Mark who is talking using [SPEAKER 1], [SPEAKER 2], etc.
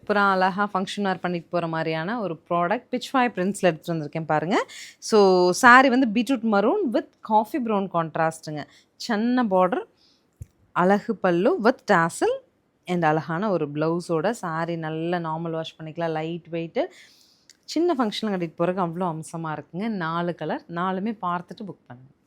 [SPEAKER 1] சூப்பராக அழகாக ஃபங்க்ஷன் வேர் பண்ணிட்டு போகிற மாதிரியான ஒரு ப்ராடக்ட் பிச்வாய் பிரிண்ட்ஸில் எடுத்துகிட்டு வந்திருக்கேன் பாருங்கள். ஸோ சாரீ வந்து beetroot maroon with coffee brown கான்ட்ராஸ்ட்டுங்க. சின்ன பார்டர், அழகு பல்லு வித் டாசல் அண்ட் அழகான ஒரு ப்ளவுஸோட சாரீ நல்ல நார்மல் வாஷ் பண்ணிக்கலாம். லைட் வெயிட்டு, சின்ன ஃபங்க்ஷனில் கட்டிட்டு போகிறதுக்கு அவ்வளோ அம்சமாக இருக்குங்க. 4 கலர், 4மே பார்த்துட்டு புக் பண்ணுங்கள்.